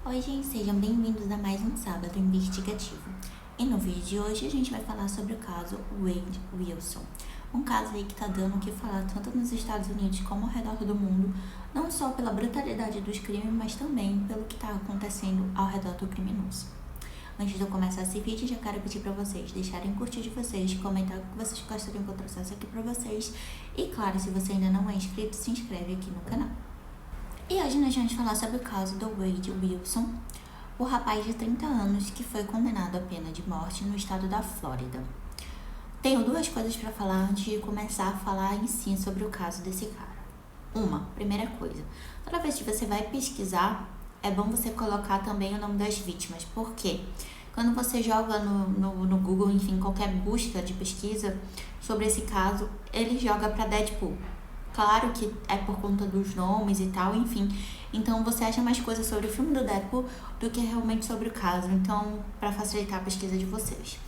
Oi, gente, sejam bem-vindos a mais um sábado investigativo. E no vídeo de hoje a gente vai falar sobre o caso Wade Wilson. Um caso aí que tá dando o que falar tanto nos Estados Unidos como ao redor do mundo, não só pela brutalidade dos crimes, mas também pelo que tá acontecendo ao redor do criminoso. Antes de eu começar esse vídeo, já quero pedir para vocês deixarem curtir de vocês, comentar o que vocês gostariam que eu trouxesse aqui para vocês. E claro, se você ainda não é inscrito, se inscreve aqui no canal. E hoje nós vamos falar sobre o caso do Wade Wilson, o rapaz de 30 anos que foi condenado à pena de morte no estado da Flórida. Tenho duas coisas para falar antes de começar a falar em si sobre o caso desse cara. Primeira coisa, toda vez que você vai pesquisar, é bom você colocar também o nome das vítimas, porque quando você joga no Google, enfim, qualquer busca de pesquisa sobre esse caso, ele joga para Deadpool. Claro que é por conta dos nomes e tal, enfim. Então você acha mais coisas sobre o filme do Deadpool do que realmente sobre o caso. Então, para facilitar a pesquisa de vocês.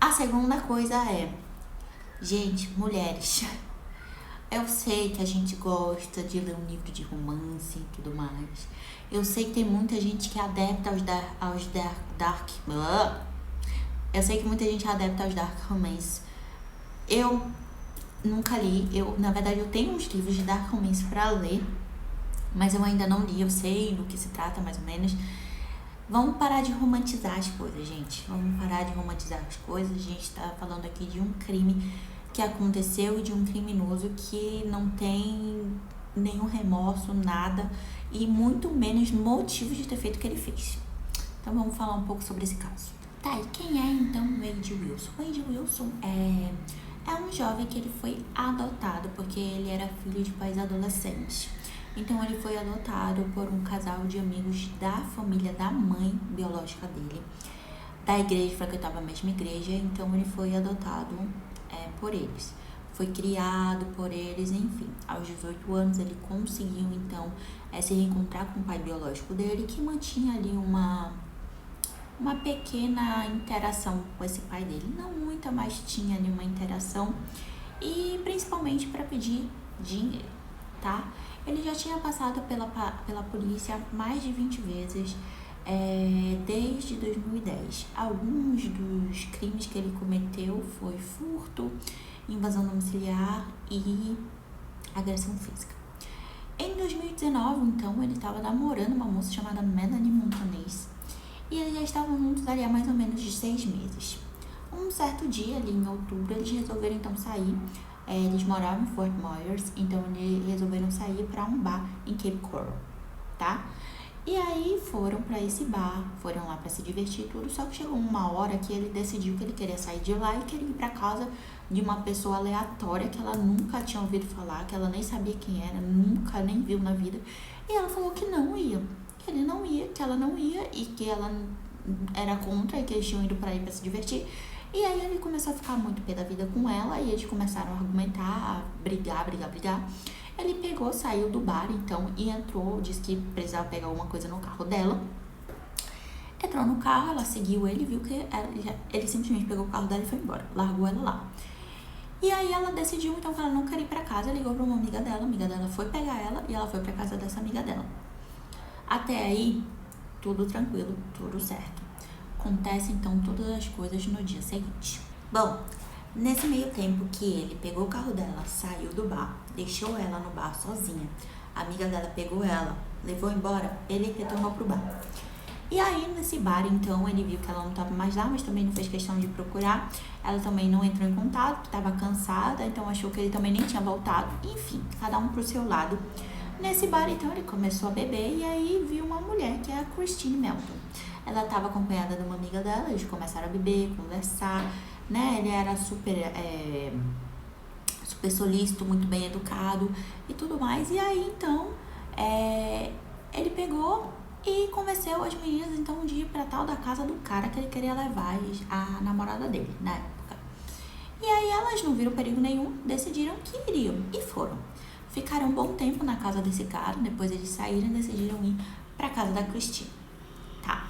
A segunda coisa é, gente, mulheres. Eu sei que a gente gosta de ler um livro de romance e tudo mais. Eu sei que tem muita gente que é adepta aos dark. Eu sei que muita gente é adepta aos dark romance. Eu nunca li, na verdade eu tenho uns livros de dark romance pra ler, mas eu ainda não li, eu sei do que se trata mais ou menos. Vamos parar de romantizar as coisas, gente. Vamos parar de romantizar as coisas. A gente tá falando aqui de um crime que aconteceu e de um criminoso que não tem nenhum remorso, nada, e muito menos motivo de ter feito o que ele fez. Então vamos falar um pouco sobre esse caso. Tá, e quem é então Wade Wilson? Wade Wilson é um jovem que ele foi adotado porque ele era filho de pais adolescentes. Então ele foi adotado por um casal de amigos da família da mãe biológica dele, da igreja, frequentava a mesma igreja, então ele foi adotado por eles. Foi criado por eles, enfim. Aos 18 anos ele conseguiu então se reencontrar com o pai biológico dele, que mantinha ali uma pequena interação com esse pai dele, não muita, mas tinha ali uma interação, e principalmente para pedir dinheiro, tá? Ele já tinha passado pela polícia mais de 20 vezes desde 2010. Alguns dos crimes que ele cometeu foi furto, invasão domiciliar e agressão física. Em 2019, então, ele estava namorando uma moça chamada Melanie Montanez, e eles já estavam juntos ali há mais ou menos de 6 meses. Um certo dia, ali em outubro, eles resolveram então sair. Eles moravam em Fort Myers, então eles resolveram sair para um bar em Cape Coral, tá? E aí foram para esse bar, foram lá para se divertir e tudo, só que chegou uma hora que ele decidiu que ele queria sair de lá e queria ir para casa de uma pessoa aleatória que ela nunca tinha ouvido falar, que ela nem sabia quem era, nunca nem viu na vida. E ela falou que não ia. Que ele não ia, que ela não ia e que ela era contra e que eles tinham ido pra ir pra se divertir. E aí ele começou a ficar muito pé da vida com ela e eles começaram a argumentar, a brigar. Ele pegou, saiu do bar então e entrou, disse que precisava pegar alguma coisa no carro dela. Entrou no carro, ela seguiu ele, viu que ele simplesmente pegou o carro dela e foi embora, largou ela lá. E aí ela decidiu então que ela não queria ir pra casa, ligou pra uma amiga dela foi pegar ela e ela foi pra casa dessa amiga dela. Até aí, tudo tranquilo, tudo certo. Acontece então todas as coisas no dia seguinte. Bom, nesse meio tempo que ele pegou o carro dela, saiu do bar, deixou ela no bar sozinha, a amiga dela pegou ela, levou embora, ele retornou pro bar. E aí, nesse bar, então, ele viu que ela não estava mais lá, mas também não fez questão de procurar. Ela também não entrou em contato, estava cansada, então achou que ele também nem tinha voltado. Enfim, cada um pro seu lado. Nesse bar, então, ele começou a beber e aí viu uma mulher, que é a Christine Melton. Ela estava acompanhada de uma amiga dela, eles começaram a beber, conversar, né? Ele era super solícito, muito bem educado e tudo mais. E aí, então, ele pegou e convenceu as meninas, então, de ir pra tal da casa do cara que ele queria levar a namorada dele, na época. E aí, elas não viram perigo nenhum, decidiram que iriam e foram. Ficaram um bom tempo na casa desse cara, depois eles saíram e decidiram ir pra casa da Christine. Tá.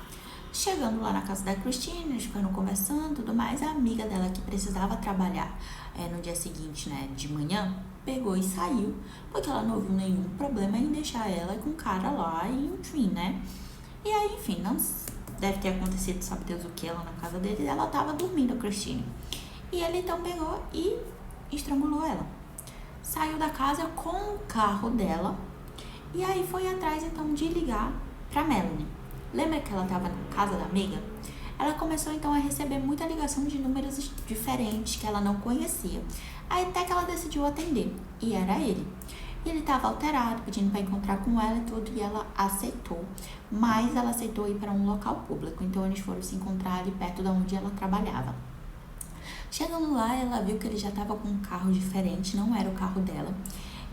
Chegando lá na casa da Christine, eles ficaram conversando e tudo mais, a amiga dela que precisava trabalhar no dia seguinte, né, de manhã, pegou e saiu, porque ela não viu nenhum problema em deixar ela com o cara lá, e enfim, né. E aí, enfim, não deve ter acontecido, sabe Deus o que, lá na casa dele. Ela tava dormindo, a Christine. E ele então pegou e estrangulou ela. Saiu da casa com o carro dela. E aí foi atrás então de ligar pra Melanie. Lembra que ela tava na casa da amiga? Ela começou então a receber muita ligação de números diferentes que ela não conhecia. Aí até que ela decidiu atender. E era ele. E ele estava alterado, pedindo para encontrar com ela e tudo, e ela aceitou. Mas ela aceitou ir para um local público, então eles foram se encontrar ali perto de onde ela trabalhava. Chegando lá, ela viu que ele já estava com um carro diferente, não era o carro dela.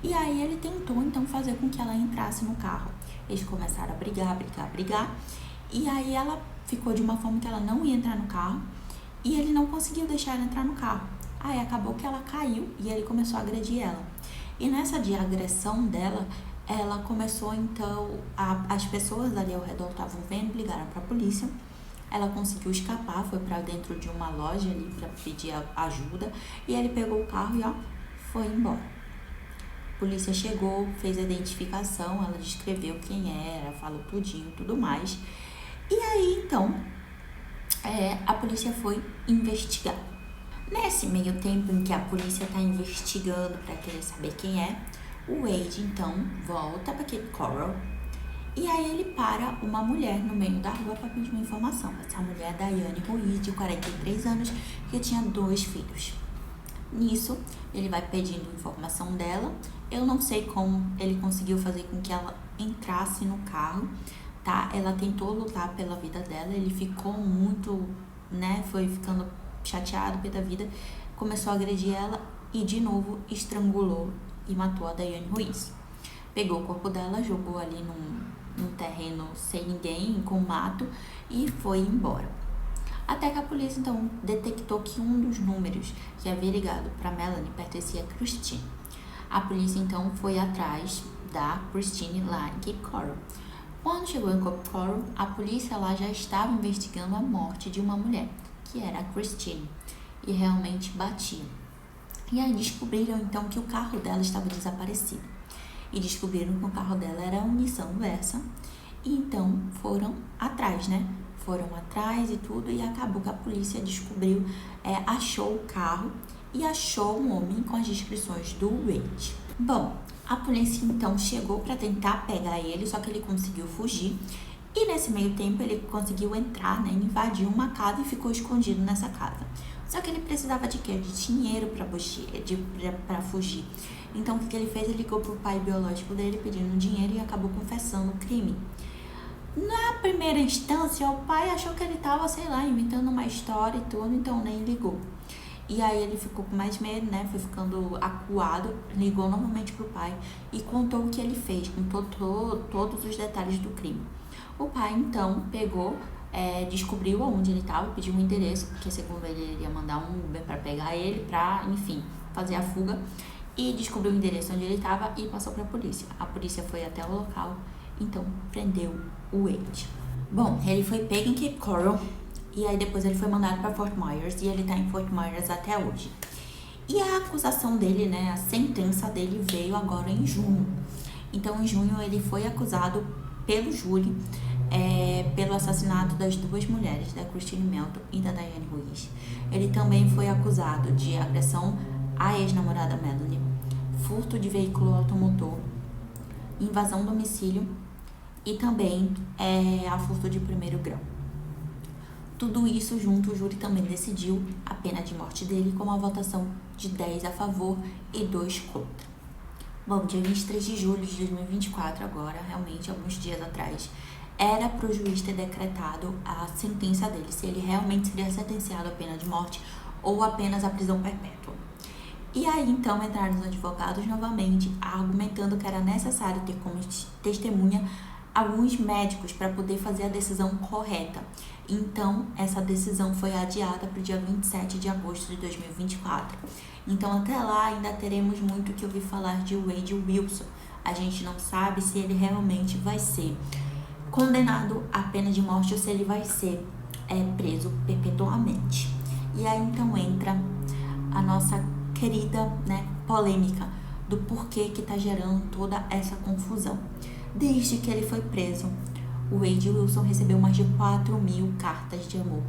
E aí ele tentou então fazer com que ela entrasse no carro. Eles começaram a brigar. E aí ela ficou de uma forma que ela não ia entrar no carro, e ele não conseguiu deixar ela entrar no carro. Aí acabou que ela caiu e ele começou a agredir ela. E nessa de agressão dela, ela começou então, as pessoas ali ao redor estavam vendo, ligaram para a polícia. Ela conseguiu escapar, foi para dentro de uma loja ali para pedir ajuda. E ele pegou o carro e foi embora. A polícia chegou, fez a identificação, ela descreveu quem era, falou tudinho, tudo mais. E aí então, a polícia foi investigar. Nesse meio tempo em que a polícia está investigando para querer saber quem é, o Wade então volta para Cape Coral e aí ele para uma mulher no meio da rua para pedir uma informação. Essa mulher é Diane Ruiz, de 43 anos, que tinha 2 filhos. Nisso, ele vai pedindo informação dela. Eu não sei como ele conseguiu fazer com que ela entrasse no carro, tá? Ela tentou lutar pela vida dela, ele ficou muito, foi ficando chateado pela vida, começou a agredir ela e de novo estrangulou e matou a Diane Ruiz. Pegou o corpo dela, jogou ali num terreno sem ninguém, com mato, e foi embora. Até que a polícia então detectou que um dos números que havia ligado para Melanie pertencia a Christine. A polícia então foi atrás da Christine lá em Cape Coral. Quando chegou em Cape Coral, a polícia lá já estava investigando a morte de uma mulher, que era a Christine, e realmente batia. E aí descobriram então que o carro dela estava desaparecido. E descobriram que o carro dela era um Nissan Versa. E então foram atrás, Foram atrás e tudo, e acabou que a polícia descobriu, achou o carro e achou um homem com as descrições do Wade. Bom, a polícia então chegou para tentar pegar ele, só que ele conseguiu fugir. E nesse meio tempo ele conseguiu entrar, invadiu uma casa e ficou escondido nessa casa. Só que ele precisava de quê? De dinheiro para fugir. Então o que ele fez? Ele ligou pro pai biológico dele pedindo dinheiro e acabou confessando o crime. Na primeira instância, o pai achou que ele estava, inventando uma história e tudo, então nem ligou. E aí ele ficou com mais medo, foi ficando acuado, ligou novamente pro pai e contou o que ele fez, contou todos os detalhes do crime. O pai, então, pegou, descobriu onde ele estava, pediu um endereço, porque segundo ele ia mandar um Uber para pegar ele, para, enfim, fazer a fuga. E descobriu o endereço onde ele estava e passou para a polícia. A polícia foi até o local, então prendeu o Wade. Bom, ele foi pego em Cape Coral e aí depois ele foi mandado para Fort Myers e ele está em Fort Myers até hoje. E a acusação dele, a sentença dele veio agora em junho. Então, em junho, ele foi acusado pelo júri pelo assassinato das 2 mulheres, da Christine Melton e da Diane Ruiz. Ele também foi acusado de agressão à ex-namorada Melanie, furto de veículo automotor, invasão do domicílio e também a furto de 1º grau. Tudo isso junto, o júri também decidiu a pena de morte dele com uma votação de 10 a favor e 2 contra. Bom, dia 23 de julho de 2024, agora, realmente, alguns dias atrás, era para o juiz ter decretado a sentença dele, se ele realmente seria sentenciado à pena de morte ou apenas à prisão perpétua. E aí, então, entraram os advogados novamente, argumentando que era necessário ter como testemunha alguns médicos para poder fazer a decisão correta. Então, essa decisão foi adiada para o dia 27 de agosto de 2024. Então, até lá, ainda teremos muito que ouvir falar de Wade Wilson. A gente não sabe se ele realmente vai ser condenado à pena de morte ou se ele vai ser preso perpetuamente. E aí, então, entra a nossa querida polêmica do porquê que está gerando toda essa confusão. Desde que ele foi preso, o Wade Wilson recebeu mais de 4.000 cartas de amor,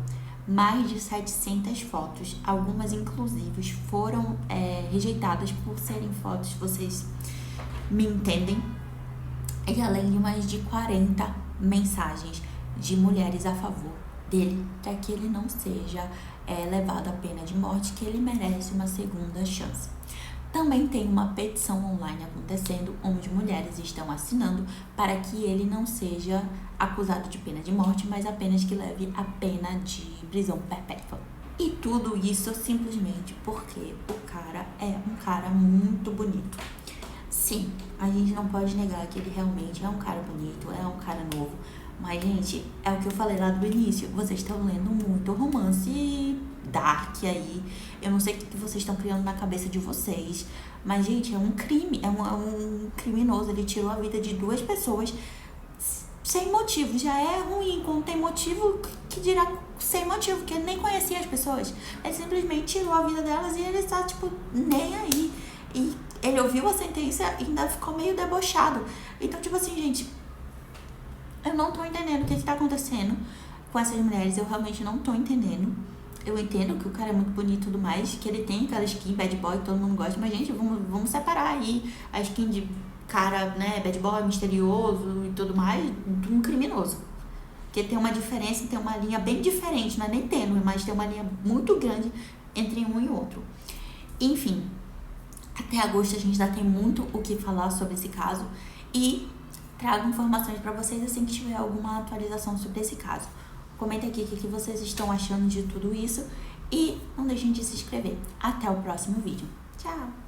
mais de 700 fotos, algumas inclusive foram rejeitadas por serem fotos, vocês me entendem? E além de mais de 40 mensagens de mulheres a favor dele, para que ele não seja levado à pena de morte, que ele merece uma segunda chance. Também tem uma petição online acontecendo, onde mulheres estão assinando para que ele não seja acusado de pena de morte, mas apenas que leve a pena de prisão perpétua. E tudo isso simplesmente porque o cara é um cara muito bonito. Sim, a gente não pode negar que ele realmente é um cara bonito, é um cara novo. Mas, gente, é o que eu falei lá do início. Vocês estão lendo muito romance dark aí. Eu não sei o que vocês estão criando na cabeça de vocês. Mas, gente, é um crime. É um criminoso. Ele tirou a vida de 2 pessoas sem motivo. Já é ruim quando tem motivo, que dirá sem motivo, porque ele nem conhecia as pessoas. Ele simplesmente tirou a vida delas e ele tá, tipo, nem aí. E ele ouviu a sentença e ainda ficou meio debochado. Então, tipo assim, gente, eu não tô entendendo o que tá acontecendo com essas mulheres. Eu realmente não tô entendendo. Eu entendo que o cara é muito bonito e tudo mais, que ele tem aquela skin bad boy que todo mundo gosta, mas, gente, vamos separar aí a skin de cara, né, bad boy, misterioso e tudo mais, de um criminoso. Porque tem uma diferença, tem uma linha bem diferente, não é nem tênue, mas tem uma linha muito grande entre um e outro. Enfim, até agosto a gente ainda tem muito o que falar sobre esse caso e trago informações para vocês assim que tiver alguma atualização sobre esse caso. Comenta aqui o que vocês estão achando de tudo isso e não deixem de se inscrever. Até o próximo vídeo. Tchau!